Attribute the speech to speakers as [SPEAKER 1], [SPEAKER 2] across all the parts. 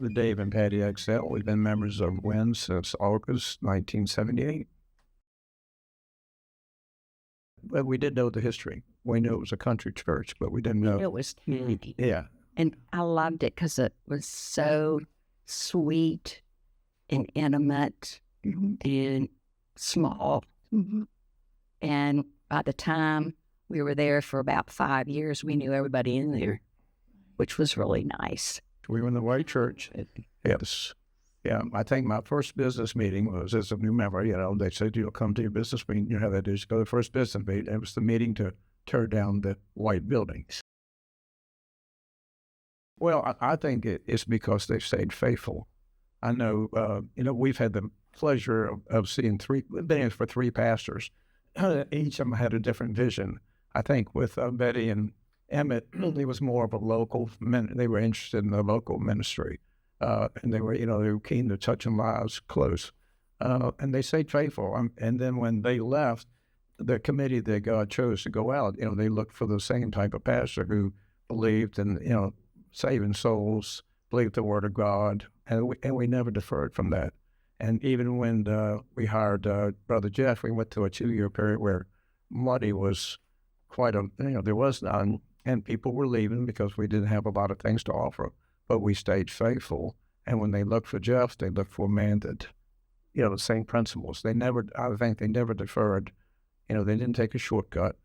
[SPEAKER 1] Dave and Patty Axselle. We've been members of WIN since August 1978. But we did know the history. We knew it was a country church, but we didn't know.
[SPEAKER 2] It was community.
[SPEAKER 1] Yeah.
[SPEAKER 2] And I loved it because it was so sweet and intimate and small. And by the time we were there for about 5 years, we knew everybody in there, which was really nice.
[SPEAKER 1] We were in the white church. Yes. Yeah, I think my first business meeting was as a new member. They said, you'll come to your business meeting. You know how that is. Go to the first business meeting. It was the meeting to tear down the white buildings. Well, I think it's because they stayed faithful. I know, we've had the pleasure of seeing been in for three pastors. Each of them had a different vision. I think with Betty and Emmett, it was more of a local, they were interested in the local ministry. And they were keen to touching lives close. And they stayed faithful. And then when they left, the committee that God chose to go out, they looked for the same type of pastor who believed in, saving souls, believed the word of God. And we never deferred from that. And even when we hired Brother Jeff, we went through a 2-year period where money was quite there was none. And people were leaving because we didn't have a lot of things to offer. But we stayed faithful. And when they looked for Jeff, they looked for a man that, the same principles. I think they never deferred. They didn't take a shortcut.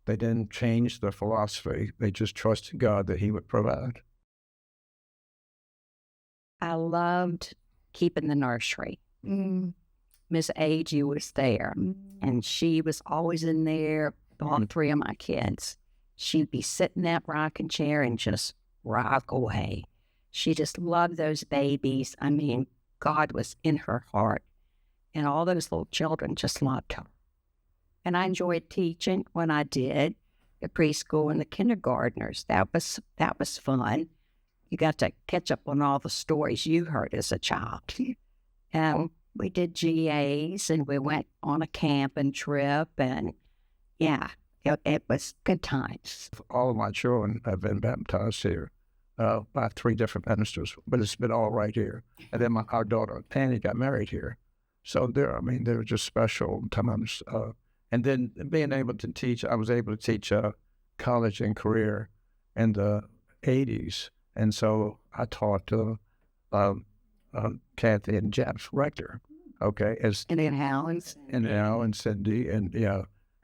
[SPEAKER 1] They didn't change their philosophy. They just trusted God that he would provide.
[SPEAKER 2] I loved keeping the nursery. Miss Agee was there, and she was always in there with all 3 of my kids. She'd be sitting in that rocking chair and just rock away. She just loved those babies. I mean, God was in her heart. And all those little children just loved her. And I enjoyed teaching when I did, the preschool and the kindergartners. That was fun. You got to catch up on all the stories you heard as a child. And we did GAs, and we went on a camping trip. And, yeah, it was good times.
[SPEAKER 1] All of my children have been baptized here. By 3 different ministers, but it's been all right here. And then our daughter, Penny, got married here. So they're just special times. And then being able to teach, I was able to teach college and career in the 80s. And so I taught Kathy and Jeff's rector, okay?
[SPEAKER 2] And then Howland's.
[SPEAKER 1] And Al and Cindy and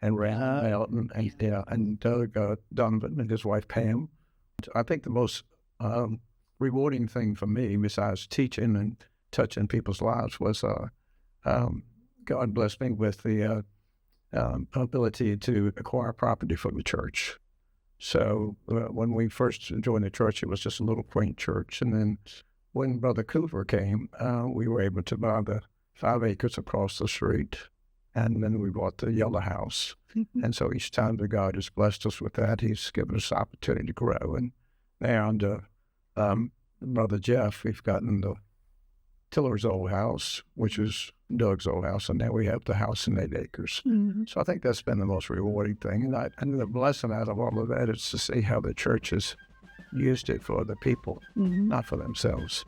[SPEAKER 1] Rand Melton and Doug Donovan and his wife Pam. I think the most rewarding thing for me, besides teaching and touching people's lives, was God blessed me with the ability to acquire property from the church. So when we first joined the church, it was just a little quaint church. And then when Brother Cooper came, we were able to buy the 5 acres across the street. And then we bought the yellow house. And so each time that God has blessed us with that, he's given us opportunity to grow. And now under Brother Jeff, we've gotten the Tiller's old house, which is Doug's old house, and now we have the house in 8 acres. So I think that's been the most rewarding thing. And the blessing out of all of that is to see how the church has used it for other people, not for themselves.